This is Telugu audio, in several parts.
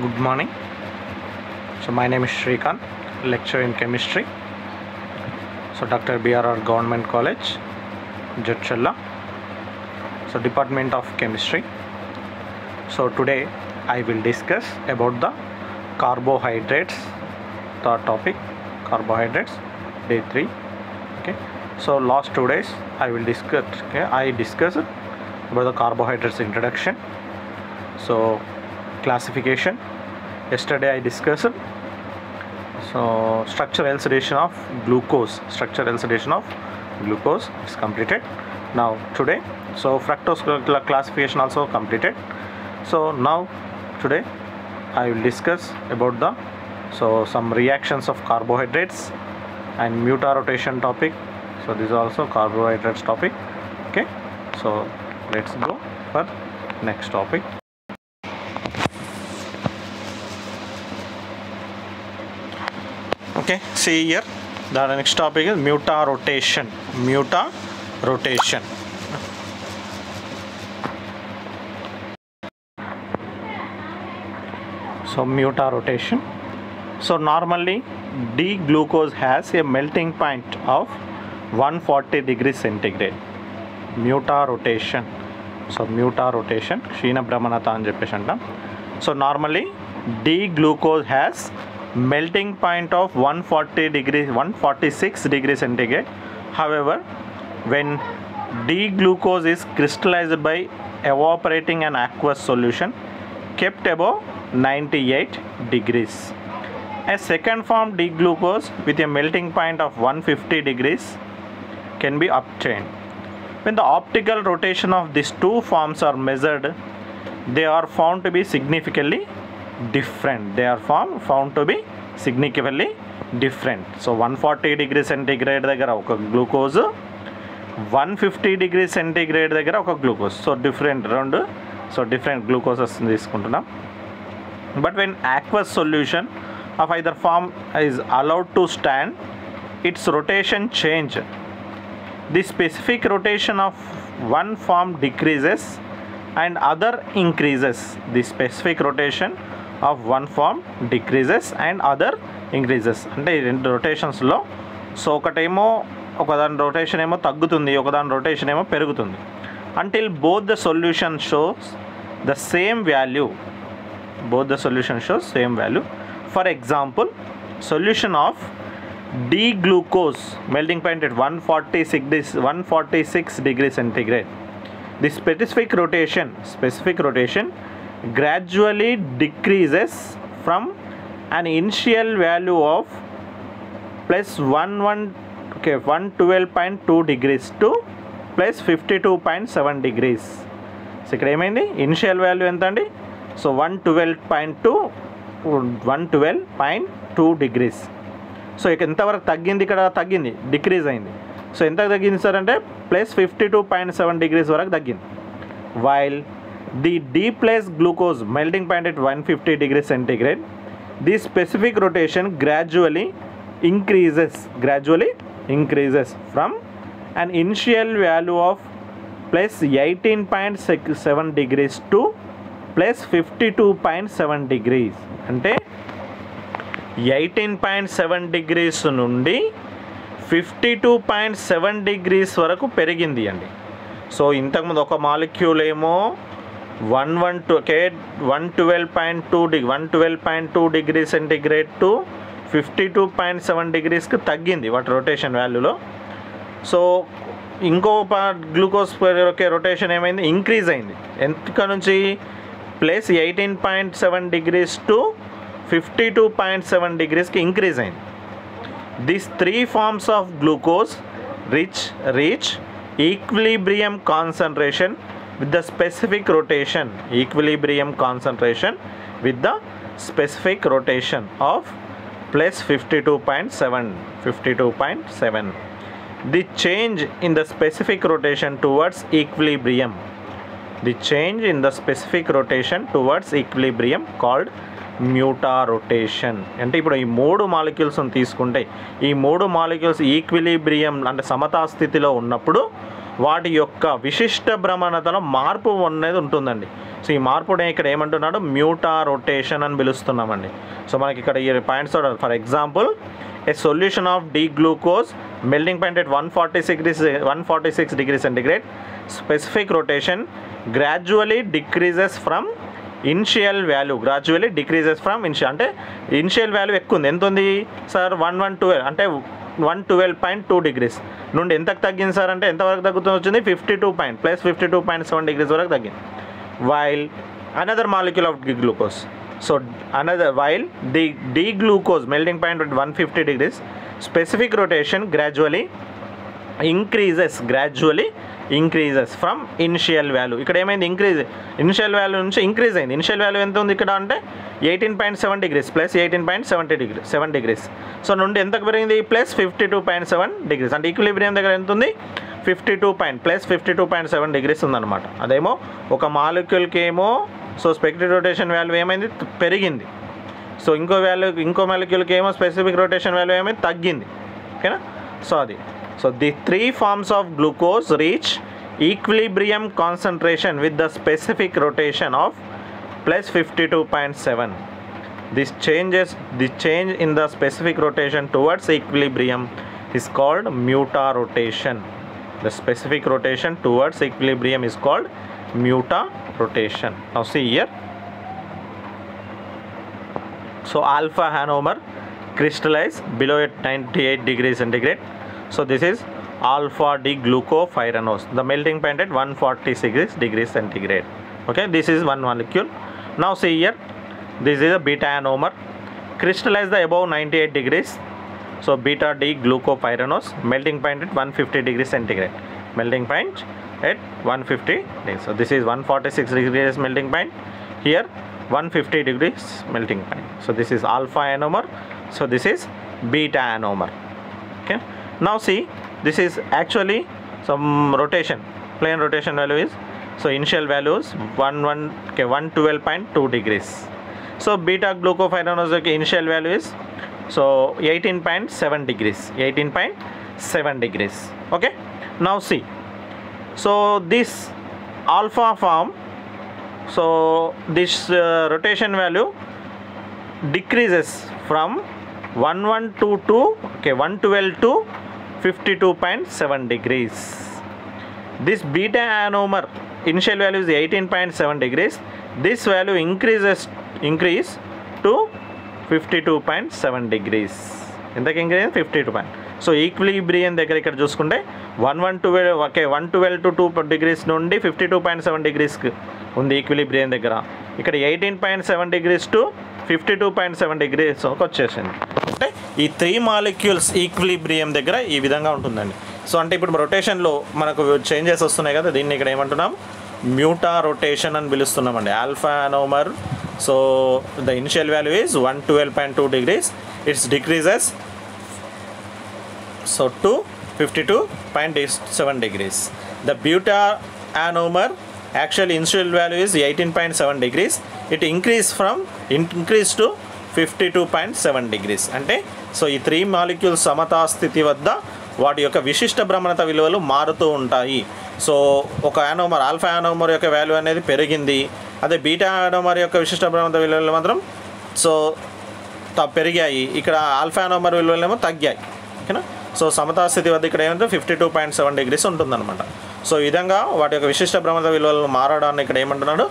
Good morning. So my name is Shrikant, lecturer in chemistry. So Dr. BRR Government College, Jadcherla. So Department of Chemistry. So today I will discuss about the carbohydrates. The topic carbohydrates, day 3. Okay. So last 2 days I will discuss. Okay, I discussed about the carbohydrates introduction. So classification. Yesterday I discussed structure elucidation of glucose. Is completed. Now today, fructose classification also completed. So now today I will discuss about the some reactions of carbohydrates and muta-rotation topic. So this is also carbohydrates topic. Okay, so let's go for next topic. Okay, see here the next topic is muta-rotation. So muta-rotation. So normally D-glucose has a melting point of 140 degrees centigrade. Muta-rotation. So muta-rotation, Ksheena Brahmanata అని చెప్పేసి అంటాం. So normally D-glucose has melting point of 146 degrees centigrade. However, when D-glucose is crystallized by evaporating an aqueous solution kept above 98 degrees, a second form D-glucose with a melting point of 150 degrees can be obtained. When the optical rotation of these two forms are measured, they are found to be significantly different. So 140 degrees centigrade దగ్గర ఒక గ్లూకోజ్, 150 degrees centigrade దగ్గర ఒక గ్లూకోజ్. సో డిఫరెంట్ గ్లూకోజెస్ తీసుకుంటున్నాం. But when aqueous solution of either form is allowed to stand, its rotation change. The specific rotation of one form decreases and other increases. The specific rotation of one form decreases and other increases. అంటే ఈ రెండు రొటేషన్స్లో సో ఒకదాని రొటేషన్ ఏమో తగ్గుతుంది, ఒకదాని రొటేషన్ ఏమో పెరుగుతుంది. Until both the solution shows the same value. For example, solution of D-glucose melting point at 146 degrees centigrade. The specific rotation gradually decreases from an initial value of plus 112.2 degrees to plus 52.7 degrees. So ఇక్కడ ఏమైంది, ఇనిషియల్ వాల్యూ ఎంత అండి? So 112.2 degrees. సో ఇక ఎంతవరకు తగ్గింది? ఇక్కడ తగ్గింది, డిక్రీజ్ అయింది. సో ఎంత తగ్గింది సార్ అంటే ప్లస్ 52.7 degrees వరకు తగ్గింది. While the D plus glucose melting point at 150 degrees centigrade, the specific rotation gradually increases from an initial value of plus 18.7 degrees to plus 52.7 degrees. అంటే 18.7 degrees నుండి 52.7 degrees వరకు పెరిగింది అండి. సో ఇంతకుముందు ఒక మాలిక్యూల్ ఏమో 112.2 degrees centigrade టు 52.7 degreesకి తగ్గింది వాటి రొటేషన్ వాల్యూలో. సో ఇంకో గ్లూకోజ్ రొటేషన్ ఏమైంది, ఇంక్రీజ్ అయింది. ఎంత నుంచి ప్లస్ 18.7 degrees టు 52.7 degreesకి ఇంక్రీజ్ అయింది. These three forms of glucose reach equilibrium concentration with the specific rotation. Of plus 52.7. The change in the specific rotation towards equilibrium. Called muta-rotation. అంటే ఇప్పుడు ఈ మూడు మాలిక్యూల్స్ని తీసుకుంటే ఈ మూడు మాలిక్యూల్స్ ఈక్విలిబ్రియం అంటే సమతా స్థితిలో ఉన్నప్పుడు వాటి యొక్క విశిష్ట భ్రమణతలో మార్పు అనేది ఉంటుందండి. సో ఈ మార్పుని ఇక్కడ ఏమంటున్నాడు, మ్యూటా రొటేషన్ అని పిలుస్తున్నామండి. సో మనకి ఇక్కడ ఈ points for example a solution of D glucose melting point at 146 degrees centigrade, specific rotation gradually decreases from initial value అంటే ఇనిషియల్ వాల్యూ ఎక్కువ ఉంది. ఎంత ఉంది సార్? 112 అంటే 112.2 degrees నుండి ఎంతకు తగ్గింది సార్ అంటే ఎంతవరకు తగ్గుతుంది వచ్చింది? 52.7 degrees వరకు తగ్గింది. While another molecule of glucose, so while the D glucose melting point at 150 degrees, specific rotation gradually increases from initial value. ఇక్కడ ఏమైంది? ఇనిషియల్ వాల్యూ నుంచి ఇంక్రీజ్ అయింది. ఇనిషియల్ వాల్యూ ఎంత ఉంది ఇక్కడ అంటే 18.7 degrees ప్లస్ 18.7 degrees. సో నుండి ఎంతకు పెరిగింది? Plus 52.7 degrees. అంటే ఈక్విలిబ్రియం దగ్గర ఎంత ఉంది? 52.7 degrees ఉందన్నమాట. అదేమో ఒక మాలిక్యూల్కి ఏమో సో స్పెసిఫిక్ రొటేషన్ వాల్యూ ఏమైంది? పెరిగింది. సో ఇంకో మాలిక్యూల్కి ఏమో స్పెసిఫిక్ రొటేషన్ వాల్యూ ఏమైంది? తగ్గింది. ఓకేనా? సో అది So the three forms of glucose reach equilibrium concentration with the specific rotation of plus 52.7. The change in the specific rotation towards equilibrium is called mutarotation. The specific rotation towards equilibrium is called mutarotation. Now see here. So alpha hanomer crystallize below at 98 degrees centigrade. So this is alpha D glucopyranose, the melting point at 146 degrees centigrade. Okay, this is one molecule. Now see here, this is a beta anomer crystallize the above 98 degrees. So beta D glucopyranose melting point at 150 degrees centigrade, melting point at 150 degrees. So this is 146 degrees melting point, here 150 degrees melting point. So this is alpha anomer, so this is beta anomer. Okay, now see, this is actually some rotation, plane rotation value is, so initial value is 112.2 degrees. So beta glucopyranose initial value is so 18.7 degrees. Okay, now see, so this alpha form, so this rotation value decreases from 112 to 52.7 degrees. This beta anomer initial value is 18.7 degrees. This value increase to 52.7 degrees. ఎంతకి ఇంక్రీజ్? 52. సో ఈక్విలిబ్రియం దగ్గర ఇక్కడ చూసుకుంటే 112 to 2 degrees నుండి 52.7 degreesకి ఉంది ఈక్విలిబ్రియం దగ్గర. ఇక్కడ 18.7 degrees to 52.7 degrees వచ్చేసింది. అంటే ఈ 3 మాలిక్యూల్స్ ఈక్విలిబ్రియం దగ్గర ఈ విధంగా ఉంటుందండి. సో అంటే ఇప్పుడు రొటేషన్లో మనకు చేంజెస్ వస్తున్నాయి కదా, దీన్ని ఇక్కడ ఏమంటున్నాం? మ్యూటా రొటేషన్ అని పిలుస్తున్నామండి. Alpha anomer, so the initial value is 112.2 degrees, it's decreases so to 52.7 degrees. The beta anomer actual initial value is 18.7 degrees, it increased to 52.7 degrees. అంటే సో ఈ 3 మాలిక్యూల్స్ సమతా స్థితి వద్ద వాటి యొక్క విశిష్ట భ్రమణత విలువలు మారుతూ ఉంటాయి. సో ఒక యానోమర్ ఆల్ఫా యానోమర్ యొక్క వాల్యూ అనేది పెరిగింది, అదే బీటా యానోమర్ యొక్క విశిష్ట భ్రమణత విలువలు మాత్రం సో పెరిగాయి, ఇక్కడ ఆల్ఫా యానోమర్ విలువలు ఏమో తగ్గాయి. ఓకేనా? సో సమతా స్థితి వద్ద ఇక్కడ ఏమంటే 52.7 degrees ఉంటుందన్నమాట. సో ఈ విధంగా వాటి యొక్క విశిష్ట భ్రమణత విలువలు మారడాన్ని ఇక్కడ ఏమంటున్నాడు?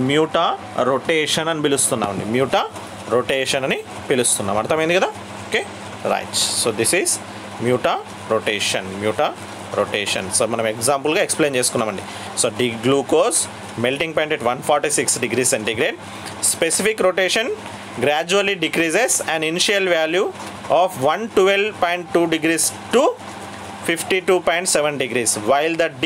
మ్యూటా రొటేషన్ అని పిలుస్తున్నామండి. మ్యూటా రొటేషన్ అని పిలుస్తున్నాం. అర్థమైంది కదా? Okay, right. So this is mutarotation. So మనం ఎగ్జాంపుల్గా ఎక్స్ప్లెయిన్ చేసుకున్నామండి. So D glucose melting point at 146 degrees centigrade, specific rotation gradually decreases an initial value of 112.2 degrees to 52.7 degrees, while the D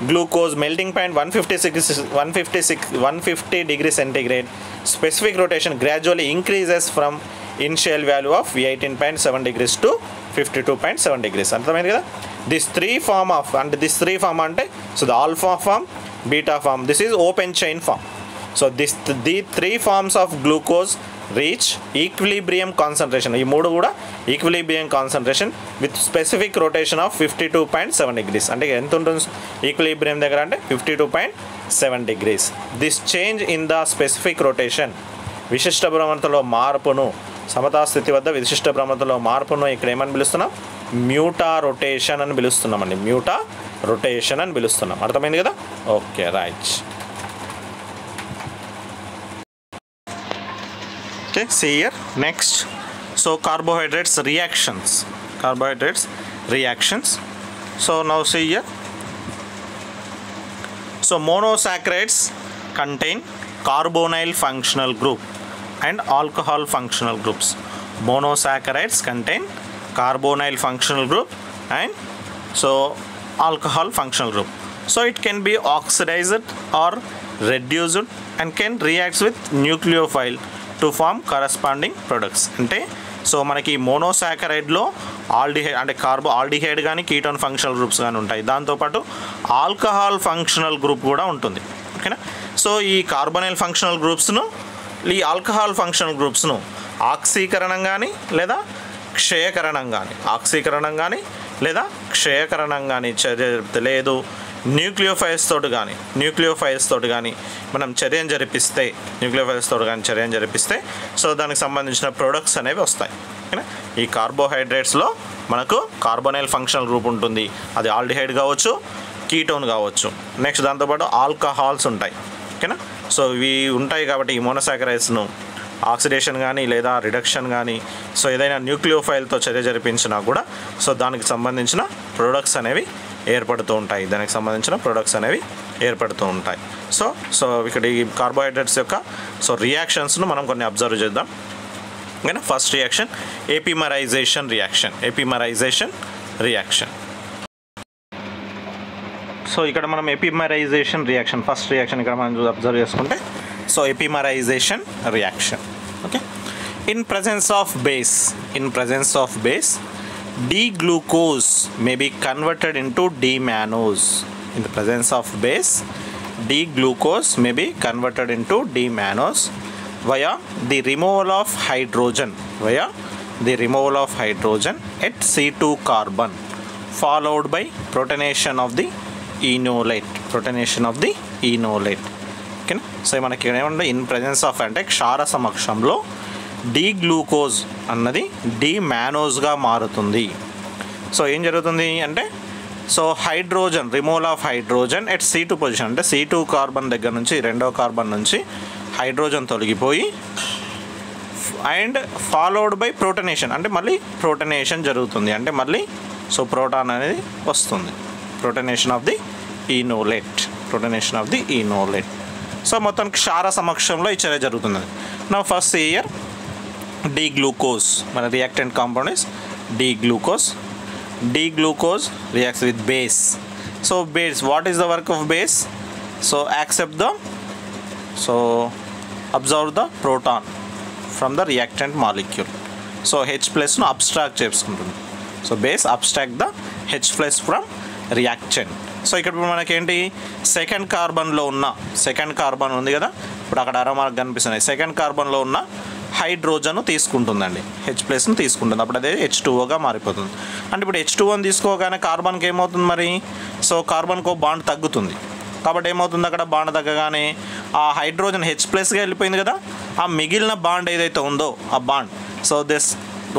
glucose melting point 150 degrees centigrade, specific rotation gradually increases from initial value of 18.7 degrees to 52.7 degrees. అర్థమైంది కదా? This three form అంటే so the alpha form, beta form, this is open chain form. So the 3 forms of glucose reach equilibrium concentration. ఈ మూడు కూడా equilibrium concentration with specific rotation of 52.7 degrees. అంటే ఎంత ఉంటుంది ఈక్విలిబ్రియం దగ్గర అంటే 52.7 7 degrees. This change in the specific rotation, విశిష్ట భ్రమణతలో మార్పును, సమతా స్థితి వద్ద విశిష్ట భ్రమణతలో మార్పును ఇక్కడ ఏమని పిలుస్తున్నాం? మ్యూటా రొటేషన్ అని పిలుస్తున్నామండి. మ్యూటా రొటేషన్ అని పిలుస్తున్నాం. అర్థమైంది కదా? Okay, right. Okay, see here. Next, so carbohydrates reactions. So now see here. So monosaccharides contain carbonyl functional group and alcohol functional groups. Monosaccharides contain carbonyl functional group and so alcohol functional group. So it can be oxidized or reduced and can react with nucleophile to form corresponding products. అంటే సో మనకి మోనోసాకరైడ్లో ఆల్డిహైడ్ అంటే ఆల్డిహైడ్ కానీ కీటోన్ ఫంక్షనల్ గ్రూప్స్ కానీ ఉంటాయి. దాంతోపాటు ఆల్కహాల్ ఫంక్షనల్ గ్రూప్ కూడా ఉంటుంది. ఓకేనా? సో ఈ కార్బొనైల్ ఫంక్షనల్ గ్రూప్స్ను, ఈ ఆల్కహాల్ ఫంక్షనల్ గ్రూప్స్ను ఆక్సీకరణం కానీ లేదా క్షయకరణం కానీ చర్య లేదు న్యూక్లియోఫైల్స్ తోటి కానీ మనం చర్యను జరిపిస్తే సో దానికి సంబంధించిన ప్రొడక్ట్స్ అనేవి వస్తాయి. ఓకేనా? ఈ కార్బోహైడ్రేట్స్లో మనకు కార్బొనైల్ ఫంక్షనల్ గ్రూప్ ఉంటుంది. అది ఆల్డిహైడ్ కావచ్చు, కీటోన్ కావచ్చు. నెక్స్ట్ దాంతోపాటు ఆల్కహాల్స్ ఉంటాయి. ఓకేనా? సో ఇవి ఉంటాయి కాబట్టి ఈ మోనోసాకరైడ్స్ను ఆక్సిడేషన్ కానీ లేదా రిడక్షన్ కానీ సో ఏదైనా న్యూక్లియోఫైల్తో చర్య జరిపించినా కూడా సో దానికి సంబంధించిన ప్రొడక్ట్స్ అనేవి ఏర్పడుతూ ఉంటాయి. సో ఇక్కడ ఈ కార్బోహైడ్రేట్స్ యొక్క సో రియాక్షన్స్ను మనం కొన్ని అబ్జర్వ్ చేద్దాం. ఓకేనా? First reaction epimerization reaction. So ఇక్కడ మనం ఎపిమరైజేషన్ రియాక్షన్ ఫస్ట్ రియాక్షన్ ఇక్కడ మనం అబ్జర్వ్ చేసుకుంటే so epimerization reaction. Okay, in presence of base D-glucose may be converted into D-mannose. In the presence of base, D-glucose may be converted into D-mannose via the removal of hydrogen at C2 carbon, followed by protonation of the enolate. Okay, so మనకి ఏమంటే ఇన్ ప్రెజెన్స్ ఆఫ్ అంటే క్షార సమక్షంలో డి గ్లూకోజ్ అన్నది డి మ్యానోజ్గా మారుతుంది. సో ఏం జరుగుతుంది అంటే so hydrogen removal of hydrogen at C2 position అంటే C2 కార్బన్ దగ్గర నుంచి రెండవ కార్బన్ నుంచి హైడ్రోజన్ తొలగిపోయి అండ్ ఫాలోడ్ బై ప్రోటనేషన్ అంటే మళ్ళీ ప్రోటనేషన్ జరుగుతుంది. అంటే మళ్ళీ సో ప్రోటాన్ అనేది వస్తుంది. ప్రోటనేషన్ ఆఫ్ ది ఈనోలేట్. సో మొత్తం క్షార సమక్షంలో ఈ చర్య జరుగుతుంది. నా ఫస్ట్ ఇయర్ D-glucose, మన reactant compound is D-glucose. D-glucose reacts with base. So base, what is the work of base? So absorb the proton from the reactant molecule. So H plus ను abstract చేసుకుంటుంది. So base abstract the H plus from reactant. So ఇక్కడ మనకేంటి సెకండ్ కార్బన్ ఉంది కదా, ఇప్పుడు అక్కడ అరోమార్క్ కనిపిస్తున్నాయి. సెకండ్ కార్బన్లో ఉన్న హైడ్రోజన్ తీసుకుంటుందండి, H+ తీసుకుంటుంది. అప్పుడు అదే H2Oగా మారిపోతుంది. అంటే ఇప్పుడు H2O తీసుకోగానే కార్బన్కి ఏమవుతుంది మరి? సో కార్బన్కు బాండ్ తగ్గుతుంది. కాబట్టి ఏమవుతుంది అక్కడ బాండ్ తగ్గగానే ఆ హైడ్రోజన్ H+గా వెళ్ళిపోయింది కదా, ఆ మిగిలిన బాండ్ ఏదైతే ఉందో ఆ bond so this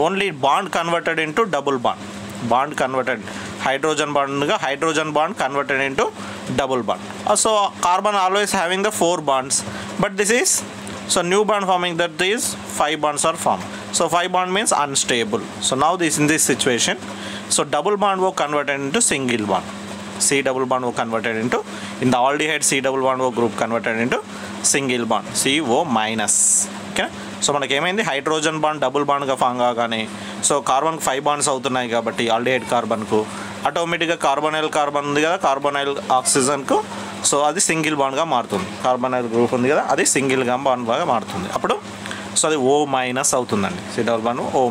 only bond converted into double bond converted hydrogen bond converted into double bond. So carbon always having the 4 bonds, but this is so new bond forming, that is 5 bonds are formed. So 5 bond means unstable. So now in this situation, so double bond was converted into single bond. C double bond was converted into, in the aldehyde C double bond was group converted into single bond CO minus. Okay, so మనకి ఏమైంది హైడ్రోజన్ బాండ్ డబుల్ బాండ్గా ఫామ్ కాగానే సో కార్బన్కి 5 బాండ్స్ అవుతున్నాయి కాబట్టి ఆల్డిహైడ్ కార్బన్కు ఆటోమేటిక్గా కార్బొనైల్ కార్బన్ ఉంది కదా, కార్బొనైల్ ఆక్సిజన్కు సో అది సింగిల్ బాండ్గా మారుతుంది. కార్బొనైల్ గ్రూప్ ఉంది కదా, అది సింగిల్గా బాండ్గా మారుతుంది. అప్పుడు సో అది O- అవుతుందండి. C double bond O-.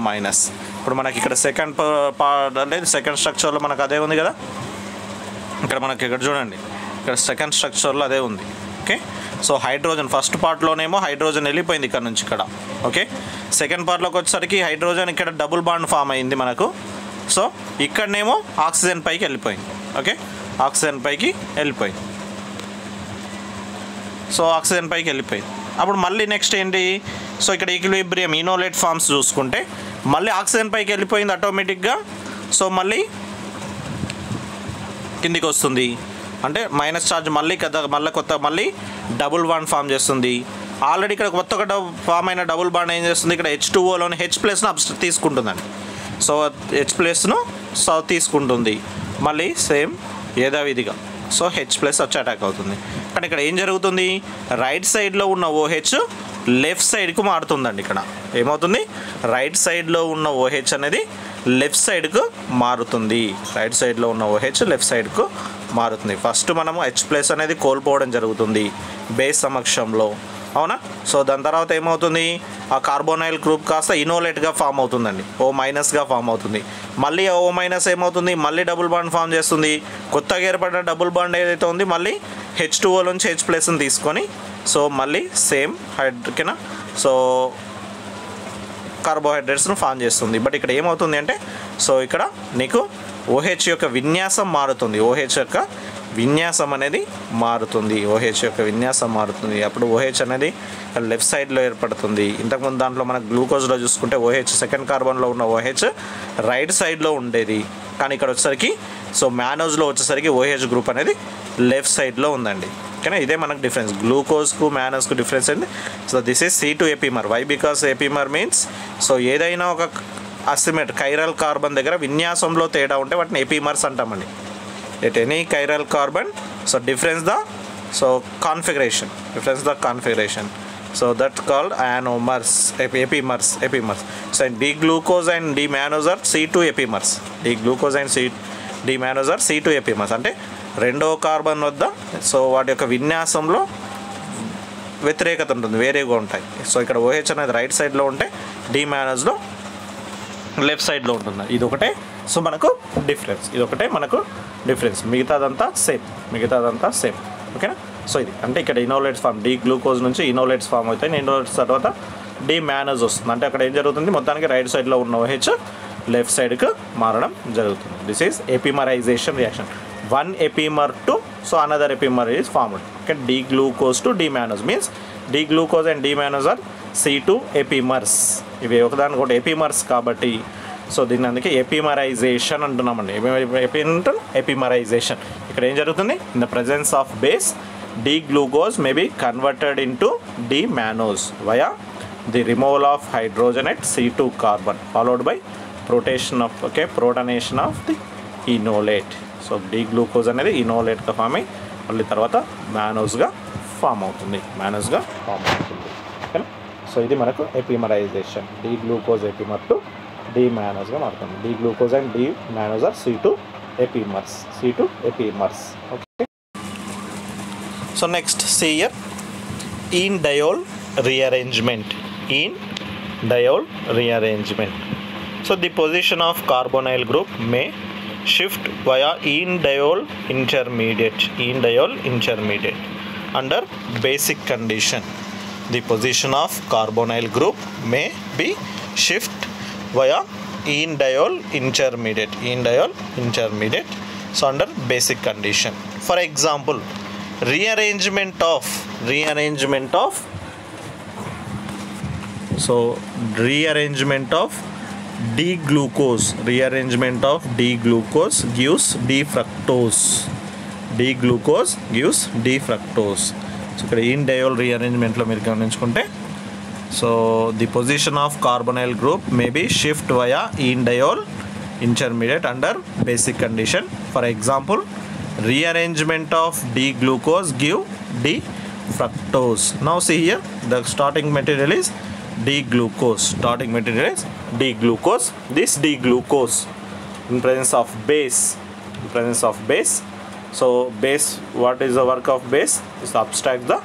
ఇప్పుడు మనకి ఇక్కడ సెకండ్ పార్ట్ అంటే సెకండ్ స్ట్రక్చర్లో మనకు అదే ఉంది కదా, ఇక్కడ మనకి ఇక్కడ చూడండి, ఇక్కడ సెకండ్ స్ట్రక్చర్లో అదే ఉంది. ఓకే, సో హైడ్రోజన్ ఫస్ట్ పార్ట్లోనేమో హైడ్రోజన్ వెళ్ళిపోయింది ఇక్కడ నుంచి ఇక్కడ. ఓకే, సెకండ్ పార్ట్లోకి వచ్చేసరికి హైడ్రోజన్ ఇక్కడ డబుల్ బాండ్ ఫామ్ అయింది మనకు. సో ఇక్కడనేమో ఆక్సిజన్ పైకి వెళ్ళిపోయింది. ఓకే, ఆక్సిజన్ పైకి వెళ్ళిపోయింది. సో ఆక్సిజన్ పైకి వెళ్ళిపోయింది. అప్పుడు మళ్ళీ నెక్స్ట్ ఏంటి, సో ఇక్కడ ఈక్విలిబ్రియం ఇనోలేట్ ఫార్మ్స్ చూసుకుంటే మళ్ళీ ఆక్సిజన్ పైకి వెళ్ళిపోయింది ఆటోమేటిక్గా. సో మళ్ళీ కిందికి వస్తుంది, అంటే మైనస్ ఛార్జ్ మళ్ళీ మళ్ళీ డబుల్ బాండ్ ఫామ్ చేస్తుంది. ఆల్రెడీ ఇక్కడ కొత్తగా ఫామ్ అయిన డబుల్ బాండ్ ఏం చేస్తుంది, ఇక్కడ H2Oలోని H+ను తీసుకుంటుందండి. సో H+ను తీసుకుంటుంది, మళ్ళీ సేమ్ యథావిధిగా సో H+ వచ్చి అటాక్ అవుతుంది. కానీ ఇక్కడ ఏం జరుగుతుంది, రైట్ సైడ్లో ఉన్న OH లెఫ్ట్ సైడ్కు మారుతుందండి. ఇక్కడ ఏమవుతుంది, రైట్ సైడ్లో ఉన్న OH అనేది లెఫ్ట్ సైడ్కు మారుతుంది. రైట్ సైడ్లో ఉన్న OH లెఫ్ట్ సైడ్కు మారుతుంది. ఫస్ట్ మనము H+ అనేది కోల్పోవడం జరుగుతుంది బేస్ సమక్షంలో, అవునా. సో దాని తర్వాత ఏమవుతుంది, ఆ కార్బోనైల్ గ్రూప్ కాస్త ఇనోలేట్గా ఫామ్ అవుతుందండి, O- ఫామ్ అవుతుంది. మళ్ళీ O- ఏమవుతుంది, మళ్ళీ డబుల్ బాండ్ ఫామ్ చేస్తుంది. కొత్తగా ఏర్పడిన డబుల్ బాండ్ ఏదైతే ఉంది మళ్ళీ H2O నుంచి H+ని తీసుకొని సో మళ్ళీ సేమ్ హైడ్రోకిన సో కార్బోహైడ్రేట్స్ను ఫామ్ చేస్తుంది. బట్ ఇక్కడ ఏమవుతుంది అంటే, సో ఇక్కడ నీకు OH యొక్క విన్యాసం మారుతుంది, OH యొక్క విన్యాసం అనేది మారుతుంది, OH యొక్క విన్యాసం మారుతుంది. అప్పుడు OH అనేది లెఫ్ట్ సైడ్లో ఏర్పడుతుంది. ఇంతకుముందు దాంట్లో మన గ్లూకోజ్లో చూసుకుంటే OH సెకండ్ కార్బన్లో ఉన్న OH రైట్ సైడ్లో ఉండేది, కానీ ఇక్కడ వచ్చేసరికి సో మ్యానోజ్లో వచ్చేసరికి OH గ్రూప్ అనేది లెఫ్ట్ సైడ్లో ఉందండి. ఓకేనా, ఇదే మనకు డిఫరెన్స్, గ్లూకోజ్కు మ్యానోజ్కు డిఫరెన్స్ ఏంది. So this is C2 epimer. Why? Because epimer means so ఏదైనా ఒక అసిమెట్ కైరల్ కార్బన్ దగ్గర విన్యాసంలో తేడా ఉంటే వాటిని ఎపిమర్స్ అంటామండి. At any chiral carbon so difference the configuration, so that's called ionomers, epimers. So D-glucose and D-mannose are C2 epimers. D-glucose and D-mannose are C2 epimers అంటే రెండో కార్బన్ వద్ద సో వాటి యొక్క విన్యాసంలో వ్యతిరేకత ఉంటుంది, వేరేగా ఉంటాయి. సో ఇక్కడ OH అనేది రైట్ సైడ్లో ఉంటే D-mannoseలో లెఫ్ట్ సైడ్లో ఉంటుంది. ఇది ఒకటే సో మనకు డిఫరెన్స్, మిగతాదంతా సేమ్. ఓకేనా, సో ఇది అంటే ఇక్కడ ఇనోలేట్స్ ఫామ్, డీ గ్లూకోజ్ నుంచి ఇనోలేట్స్ ఫామ్ అవుతాయి. ఇనోలేట్స్ తర్వాత D-mannose వస్తుంది. అంటే అక్కడ ఏం జరుగుతుంది, మొత్తానికి రైట్ సైడ్లో ఉన్న OH లెఫ్ట్ సైడ్కు మారడం జరుగుతుంది. This is epimerization reaction. One epimer to so another epimer is formed. Okay, D glucose to D-mannose means D glucose and D-mannose are C2 epimers. ఇవి ఒకదానికి ఒకటి ఎపిమర్స్ కాబట్టి సో దీన్ని అందుకే ఎపిమరైజేషన్ అంటున్నామండి. ఎపిమరైజేషన్ ఇక్కడ ఏం జరుగుతుంది, in the presence of base D glucose may be converted into D-mannose via the removal of hydrogen at C2 carbon followed by protonation of the enolate. So D glucose అనేది ఇనోలేట్గా ఫామ్ అయ్యి మళ్ళీ తర్వాత మ్యానోస్గా ఫామ్ అవుతుంది. ఓకేనా, సో ఇది మనకు epimerization. D glucose epimer to D-mannoseగా మారుతుంది. D glucose and D-mannose are C2 epimers. Okay, so next see here enediol rearrangement. So the position of carbonyl group may shift via enediol intermediate under basic condition. The position of carbonyl group may be shift via enediol intermediate so under basic condition. For example, rearrangement of D-glucose gives D-fructose. So ఇక్కడ enediol rearrangementలో మీరు గమనించుకుంటే so the position of carbonyl group may be shift via enediol intermediate under basic condition. For example, rearrangement of D-glucose give D-fructose. Now see here, the starting material is D-glucose. This D-glucose in presence of base. So base, what is the work of base? Is to abstract the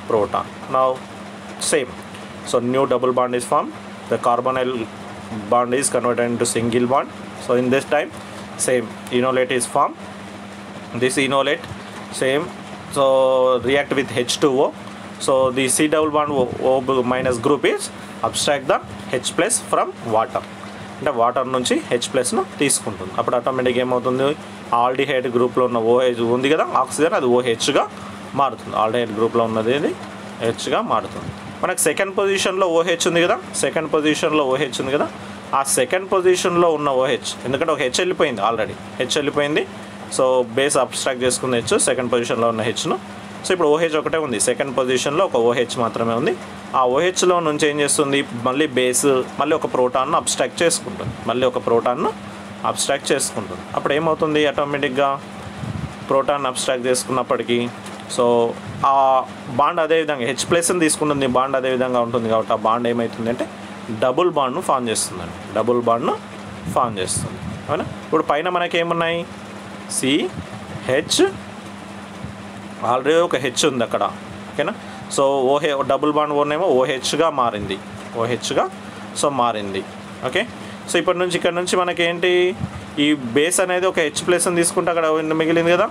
proton. Now same. So new double bond is formed. The carbonyl bond is converted into single bond. So in this time, same enolate is formed. This enolate same. So react with H2O. So the C double bond O minus group is abstract the H plus from water. అంటే వాటర్ నుంచి H+ను తీసుకుంటుంది. అప్పుడు ఆటోమేటిక్గా ఏమవుతుంది, ఆల్డిహైడ్ గ్రూప్లో ఉన్న OH ఉంది కదా ఆక్సిజన్, అది OHగా మారుతుంది. ఆల్డిహైడ్ గ్రూప్లో ఉన్నది ఇది హెచ్గా మారుతుంది. మనకు సెకండ్ పొజిషన్లో OH ఉంది కదా, సెకండ్ పొజిషన్లో OH ఉంది కదా, ఆ సెకండ్ పొజిషన్లో ఉన్న OH, ఎందుకంటే ఒక హెచ్ వెళ్ళిపోయింది, ఆల్రెడీ హెచ్ వెళ్ళిపోయింది. సో బేస్ అబ్స్ట్రాక్ట్ చేసుకున్న హెచ్, సెకండ్ పొజిషన్లో ఉన్న హెచ్ను. సో ఇప్పుడు OH ఒకటే ఉంది, సెకండ్ పొజిషన్లో ఒక OH మాత్రమే ఉంది. ఆ OHలో నుంచి ఏం చేస్తుంది, మళ్ళీ బేస్ మళ్ళీ ఒక ప్రోటాన్ను అబ్స్ట్రాక్ట్ చేసుకుంటుంది, మళ్ళీ ఒక ప్రోటాన్ను అబ్స్ట్రాక్ట్ చేసుకుంటుంది. అప్పుడు ఏమవుతుంది, ఆటోమేటిక్గా ప్రోటాన్ అబ్స్ట్రాక్ట్ చేసుకున్నప్పటికీ సో ఆ బాండ్ అదేవిధంగా H+ని తీసుకుంటుంది, బాండ్ అదేవిధంగా ఉంటుంది కాబట్టి ఆ బాండ్ ఏమవుతుంది అంటే డబుల్ బాండ్ను ఫామ్ చేస్తుందండి, డబుల్ బాండ్ను ఫామ్ చేస్తుంది. అవునా. ఇప్పుడు పైన మనకి ఏమున్నాయి, CH, ఆల్రెడీ ఒక హెచ్ ఉంది అక్కడ, ఓకేనా. సో డబుల్ బాండ్ ఓనేమో OHగా మారింది, OHగా సో మారింది. ఓకే. సో ఇప్పటి నుంచి ఇక్కడ నుంచి మనకేంటి, ఈ బేస్ అనేది ఒక H+ని తీసుకుంటే అక్కడ మిగిలింది కదా.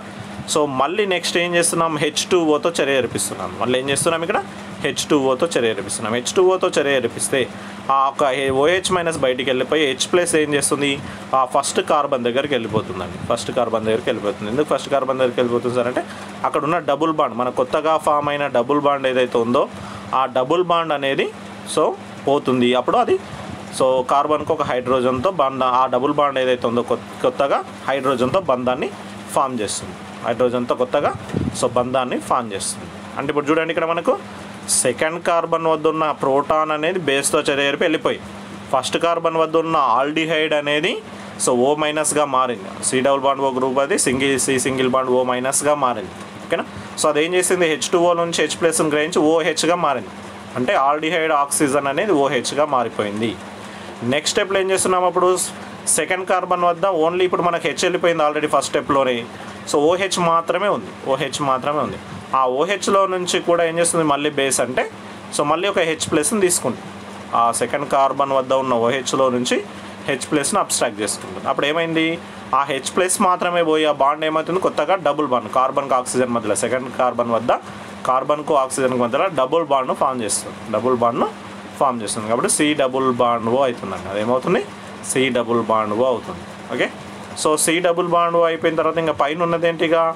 సో మళ్ళీ నెక్స్ట్ ఏం చేస్తున్నాం, H2Oతో చర్య జరిపిస్తున్నాం. మళ్ళీ ఏం చేస్తున్నాం, ఇక్కడ H2Oతో చర్య జరిపిస్తున్నాం. H2Oతో చర్య జరిపిస్తే ఆ ఒక OH- బయటికి వెళ్ళిపోయి H+ ఏం చేస్తుంది, ఆ ఫస్ట్ కార్బన్ దగ్గరికి వెళ్ళిపోతుందండి, ఫస్ట్ కార్బన్ దగ్గరికి వెళ్ళిపోతుంది. ఎందుకు ఫస్ట్ కార్బన్ దగ్గరికి వెళ్ళిపోతుంది సార్ అంటే అక్కడ ఉన్న డబుల్ బాండ్, మన కొత్తగా ఫామ్ అయిన డబుల్ బాండ్ ఏదైతే ఉందో ఆ డబుల్ బాండ్ అనేది సో పోతుంది. అప్పుడు అది సో కార్బన్కు ఒక హైడ్రోజన్తో ఆ డబుల్ బాండ్ ఏదైతే ఉందో కొత్తగా హైడ్రోజన్తో బంధాన్ని ఫామ్ చేస్తుంది, హైడ్రోజన్తో కొత్తగా సో బంధాన్ని ఫామ్ చేస్తుంది. అంటే ఇప్పుడు చూడండి, ఇక్కడ మనకు సెకండ్ కార్బన్ వద్ద ఉన్న ప్రోటాన్ అనేది బేస్తో చర్య జరిపి వెళ్ళిపోయి ఫస్ట్ కార్బన్ వద్ద ఉన్న ఆల్డిహైడ్ అనేది సో O- మారింది. C+O గ్రూప్ అది సింగిల్ బాండ్ O- మారింది. ఓకేనా. సో అదేం చేసింది, H2O నుంచి H+ని గ్రహించి OHగా మారింది. అంటే ఆల్డిహైడ్ ఆక్సిజన్ అనేది OHగా మారిపోయింది. నెక్స్ట్ స్టెప్లో ఏం చేస్తున్నాం, అప్పుడు సెకండ్ కార్బన్ వద్ద ఓన్లీ ఇప్పుడు మనకు హెచ్ వెళ్ళిపోయింది ఆల్రెడీ ఫస్ట్ స్టెప్లోనే. సో OH మాత్రమే ఉంది, OH మాత్రమే ఉంది. ఆ OHలో నుంచి కూడా ఏం చేస్తుంది, మళ్ళీ బేస్ అంటే సో మళ్ళీ ఒక H+ని తీసుకుంటుంది. ఆ సెకండ్ కార్బన్ వద్ద ఉన్న OHలో నుంచి H+ని అబ్స్ట్రాక్ట్ చేసుకుంటుంది. అప్పుడు ఏమైంది, ఆ H+ మాత్రమే పోయి ఆ బాండ్ ఏమవుతుంది, కొత్తగా డబుల్ బాండ్ కార్బన్కి ఆక్సిజన్ మధ్యలో, సెకండ్ కార్బన్ వద్ద కార్బన్కు ఆక్సిజన్కి మధ్యలో డబుల్ బాండ్ను ఫామ్ చేస్తుంది, డబుల్ బాండ్ను ఫామ్ చేస్తుంది. కాబట్టి C+O అవుతుందండి. అదేమవుతుంది, C+O అవుతుంది. ఓకే. సో C+O అయిపోయిన తర్వాత ఇంకా పైన ఉన్నది ఏంటిగా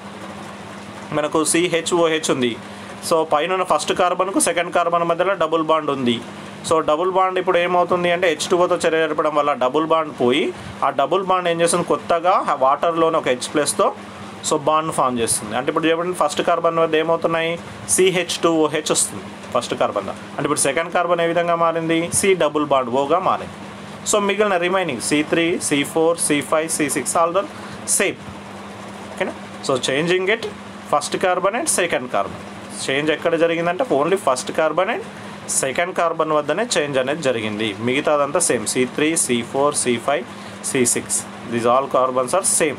మనకు CHOH ఉంది. సో పైన ఉన్న ఫస్ట్ కార్బన్కు సెకండ్ కార్బన్ మధ్యలో డబుల్ బాండ్ ఉంది. సో డబుల్ బాండ్ ఇప్పుడు ఏమవుతుంది అంటే H2Oతో చర్య జరపడం వల్ల డబుల్ బాండ్ పోయి ఆ డబుల్ బాండ్ ఏం చేస్తుంది, కొత్తగా వాటర్లోని ఒక H+తో సో బాండ్ ఫామ్ చేస్తుంది. అంటే ఇప్పుడు చెప్పండి, ఫస్ట్ కార్బన్ వద్ద ఏమవుతున్నాయి, CH2OH వస్తుంది ఫస్ట్ కార్బన్. అంటే ఇప్పుడు సెకండ్ కార్బన్ ఏ విధంగా మారింది, C+O మారింది. సో మిగిలిన remaining C3, C4, C5, C6 all the same. ఓకేనా. So changing it first carbon and second carbon. Change ఎక్కడ జరిగిందంటే only first carbon and second carbon వద్దనే చేంజ్ అనేది జరిగింది. మిగతాదంతా same, C3, C4, C5, C6 these all carbons are same,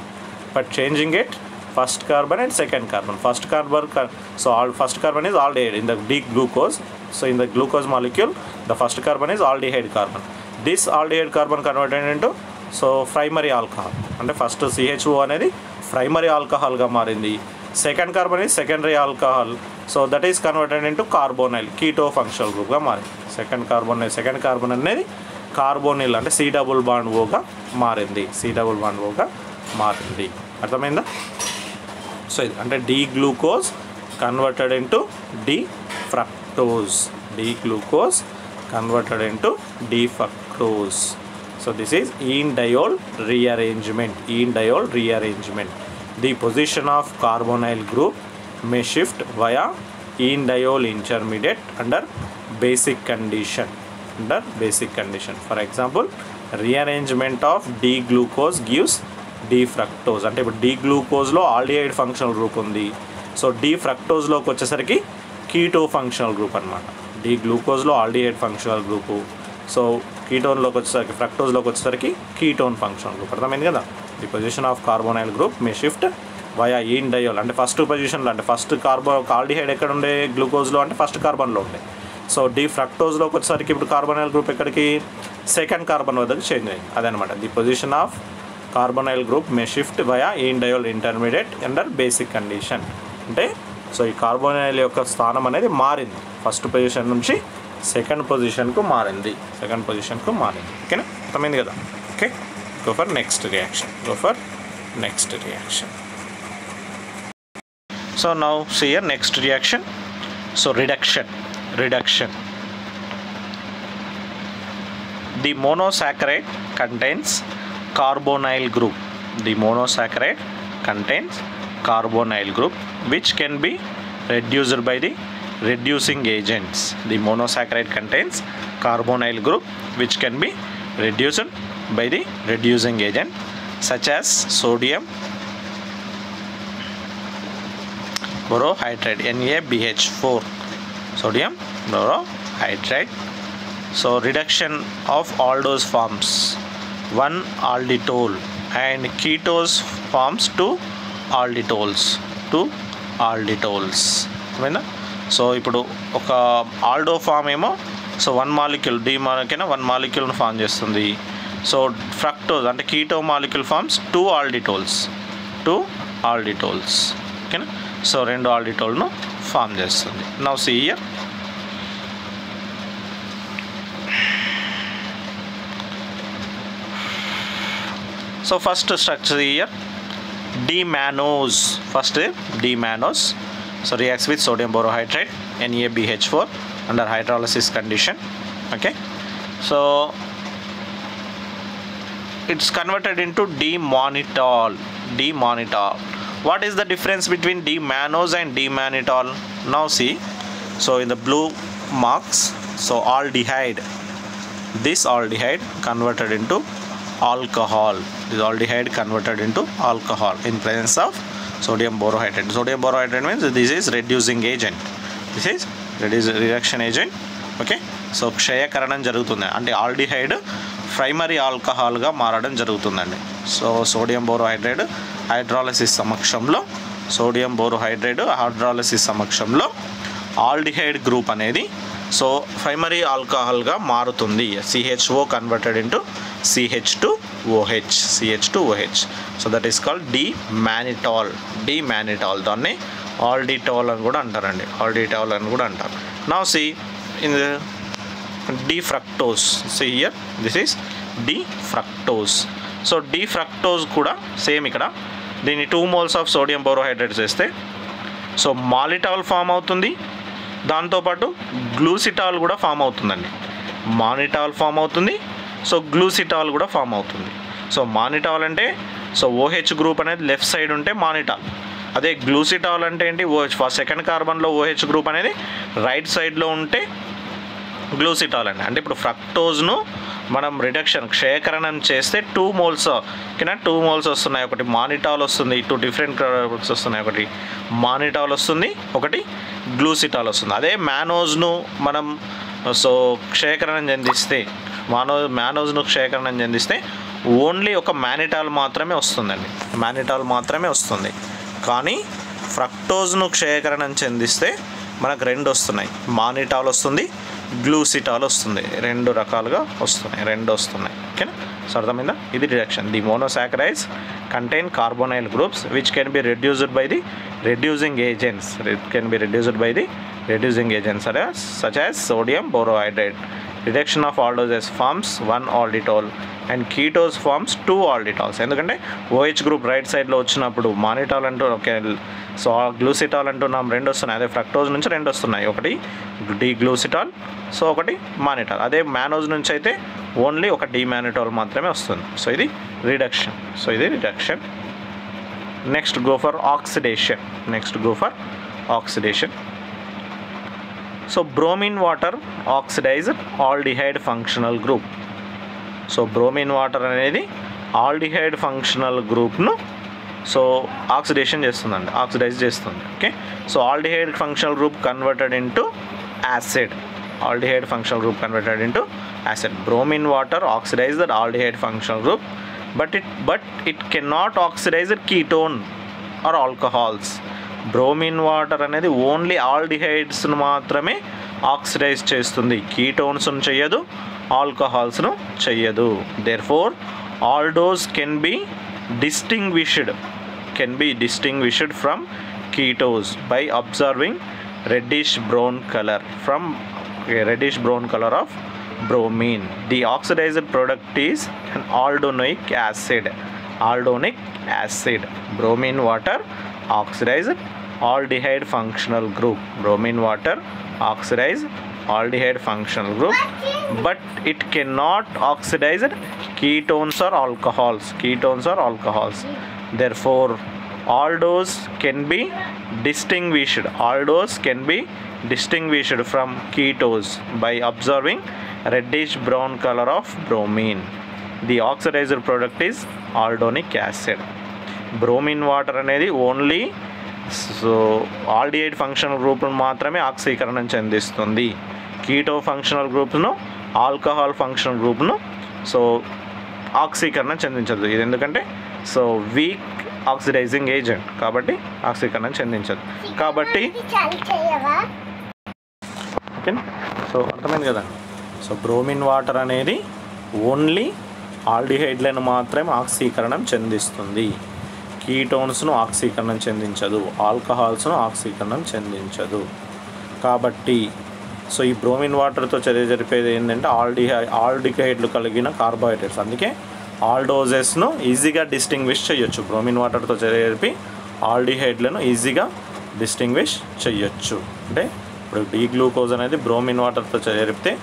but changing it first carbon and second carbon. First carbon, so all first carbon is aldehyde in the D-glucose. So in the glucose molecule, the first carbon is aldehyde carbon. This aldehyde carbon converted into so primary alcohol. And first CHO అనేది primary alcohol గా మారింది. Second carbon is secondary alcohol. So that is converted into carbonyl, keto functional group గా మారింది. Second carbon అనేది కార్బోనిల్ అంటే C+O గా మారింది, C+O గా మారింది. అర్థమైందా. సో ఇది అంటే D-glucose converted into D-fructose, D-glucose converted into D-fructose. So this is enediol rearrangement. The position of carbonyl group may shift via enediol intermediate under basic condition. For example, rearrangement of D-glucose gives D-fructose. అంటే ఇప్పుడు D-glucoseలో ఆల్డిహైడ్ ఫంక్షనల్ గ్రూప్ ఉంది. సో D-fructoseలోకి వచ్చేసరికి కీటో ఫంక్షనల్ గ్రూప్ అనమాట. D-glucoseలో ఆల్డిహైడ్ ఫంక్షనల్ గ్రూపు, సో కీటోన్లోకి వచ్చేసరికి ఫ్రక్టోజ్లోకి వచ్చేసరికి కీటోన్ ఫంక్షనల్ గ్రూప్. అర్థమైంది కదా. The position of carbonyl group may shift via enediol. అంటే ఫస్ట్ పొజిషన్లో అంటే ఫస్ట్ ఆల్డిహైడ్ ఎక్కడ ఉండే గ్లూకోజ్లో అంటే ఫస్ట్ కార్బన్లో ఉండే. సో D-fructoseలోకి వచ్చేసరికి ఇప్పుడు కార్బోనైల్ గ్రూప్ ఎక్కడికి సెకండ్ కార్బన్ వద్దకు చేంజ్ అయింది. అదనమాట the position of carbonyl group may shift via enediol intermediate under basic condition. అంటే సో ఈ కార్బోనైల్ యొక్క స్థానం అనేది మారింది, ఫస్ట్ పొజిషన్ నుంచి సెకండ్ పొజిషన్కు మారింది. ఓకేనా, అర్థమైంది కదా. Okay, go for next reaction. So now see here next reaction. So reduction. The monosaccharide contains carbonyl group. The monosaccharide contains carbonyl group which can be reduced by the reducing agents. The monosaccharide contains carbonyl group which can be reduced by the reducing agent such as sodium borohydride, NaBH4, sodium borohydride. So reduction of aldose forms 1 alditol and ketose forms 2 alditols. So ఇప్పుడు ఒక ఆల్డో ఫామ్ ఏమో సో 1 మాలిక్యూల్ డి మాలిక్యూల్ 1 మాలిక్యూల్ను ఫామ్ చేస్తుంది. సో ఫ్రక్టోజ్ అంటే కీటో మాలిక్యూల్ ఫామ్స్ 2 ఆల్డిటోల్స్ ఓకేనా. సో 2 ఆల్డిటోల్ను ఫామ్ చేస్తుంది. Now see here so first structure here D-mannose. First D-mannose. So reacts with sodium borohydride NaBH4 under hydrolysis condition. Okay. So it's converted into D-mannitol. What is the difference between D-mannose and D-mannitol? Now see. So in the blue marks, so aldehyde. This aldehyde converted into alcohol. This aldehyde converted into alcohol in presence of sodium borohydride. Sodium borohydride means this is reducing agent. This is reduction agent. Okay. So క్షయకరణం జరుగుతుంది అంటే ఆల్డిహైడ్ ప్రైమరీ ఆల్కహాల్గా మారడం జరుగుతుందండి. సో సోడియం బోరోహైడ్రైడ్ హైడ్రాలసిస్ సమక్షంలో ఆల్డిహైడ్ గ్రూప్ అనేది సో ప్రైమరీ ఆల్కహాల్గా మారుతుంది. CHO converted into CH2OH. So that is called D-mannitol. దాన్ని ఆల్డిటోల్ అని కూడా అంటారండి. Now see in D-fructose. See here, this is D-fructose. So D-fructose కూడా సేమ్ ఇక్కడ దీన్ని 2 moles ఆఫ్ సోడియం బోరోహైడ్రేట్స్ వేస్తే సో మాలిటాల్ ఫామ్ అవుతుంది. దాంతోపాటు గ్లూసిటాల్ కూడా ఫామ్ అవుతుందండి. మానిటాల్ ఫామ్ అవుతుంది. సో గ్లూసిటాల్ కూడా ఫామ్ అవుతుంది. సో మానిటాల్ అంటే సో OH గ్రూప్ అనేది లెఫ్ట్ సైడ్ ఉంటే మానిటాల్. అదే గ్లూసిటాల్ అంటే ఏంటి, సెకండ్ కార్బన్లో OH గ్రూప్ అనేది రైట్ సైడ్లో ఉంటే గ్లూసిటాల్ అండి. అంటే ఇప్పుడు ఫ్రక్టోజ్ను మనం క్షయకరణం చేస్తే 2 moles కింద 2 moles వస్తున్నాయి. ఒకటి మానిటాల్ వస్తుంది, 2 different కార్బన్స్ వస్తున్నాయి. ఒకటి మానిటాల్ వస్తుంది, ఒకటి గ్లూసిటాల్ వస్తుంది. అదే మ్యానోజ్ను మనం సో క్షయకరణం చెందిస్తే మ్యానోజ్ను క్షయకరణం చెందిస్తే ఓన్లీ ఒక మానిటాల్ మాత్రమే వస్తుంది. కానీ ఫ్రక్టోజ్ను క్షయకరణం చెందిస్తే మనకు 2 వస్తున్నాయి. మానిటాల్ వస్తుంది, గ్లూసిటాల్ వస్తుంది. 2 రకాలుగా వస్తున్నాయి. ఓకేనా. సో అర్థమైందా? ఇది reduction. The monosaccharides contain carbonyl groups which can be reduced by the reducing agents. such as sodium borohydride. Reduction of aldoses forms 1 alditol and ketose forms 2 alditols. ఎందుకంటే OH గ్రూప్ రైట్ సైడ్లో వచ్చినప్పుడు మానిటాల్ అంటూ ఓకే సో గ్లూసిటాల్ అంటున్నాం 2 వస్తున్నాయి. అదే ఫ్రక్టోజ్ నుంచి 2 వస్తున్నాయి. ఒకటి D-గ్లూసిటాల్, సో ఒకటి మానిటాల్. అదే మ్యానోజ్ నుంచి అయితే ఓన్లీ ఒక D-mannitol మాత్రమే వస్తుంది. సో ఇది reduction. Next go for oxidation. So bromine water oxidized aldehyde functional group. So bromine water అనేది ఆల్డిహైడ్ ఫంక్షనల్ గ్రూప్ను సో ఆక్సిడైజ్ చేస్తుంది. Okay. So aldehyde functional group converted into acid. Bromine water oxidized aldehyde functional group but it cannot oxidize ketone or alcohols. బ్రోమిన్ వాటర్ అనేది ఓన్లీ ఆల్డిహైడ్స్ను మాత్రమే ఆక్సిడైజ్ చేస్తుంది, కీటోన్స్ను చెయ్యదు, ఆల్కహాల్స్ను చెయ్యదు. Therefore aldose can be distinguished from ketose by observing reddish brown color of bromine. The oxidized product is an aldonic acid. Bromine water oxidized aldehyde functional group. Bromine water oxidize aldehyde functional group, but it cannot oxidize ketones or alcohols. Therefore aldose can be distinguished from ketones by observing reddish brown color of bromine. The oxidizer product is aldonic acid. Bromine water అనేది ఓన్లీ ఆల్డిహైడ్ ఫంక్షనల్ గ్రూప్ను మాత్రమే ఆక్సీకరణం చెందిస్తుంది. కీటో ఫంక్షనల్ గ్రూప్ను, ఆల్కహాల్ ఫంక్షనల్ గ్రూప్ను ఆక్సీకరణం చెందించదు. ఇది ఎందుకంటే వీక్ ఆక్సిడైజింగ్ ఏజెంట్ కాబట్టి ఆక్సీకరణం చెందించదు. కాబట్టి ఓకే, అర్థమైంది కదా. బ్రోమిన్ వాటర్ అనేది ఓన్లీ ఆల్డిహైడ్లను మాత్రమే ఆక్సీకరణం చెందిస్తుంది. కీటోన్స్ను ఆక్సీకరణం చెందించదు, ఆల్కహాల్స్ను ఆక్సీకరణం చెందించదు. కాబట్టి ఈ బ్రోమిన్ వాటర్తో చర్య జరిపేది ఏంటంటే ఆల్డిహైడ్లు కలిగిన కార్బోహైడ్రేట్స్. అందుకే ఆల్డోజెస్ను ఈజీగా డిస్టింగ్విష్ చేయొచ్చు. బ్రోమిన్ వాటర్తో చర్య జరిపి ఆల్డిహైడ్లను ఈజీగా డిస్టింగ్విష్ చేయొచ్చు. అంటే ఇప్పుడు డీ గ్లూకోజ్ అనేది బ్రోమిన్ వాటర్తో చర్య జరిపితే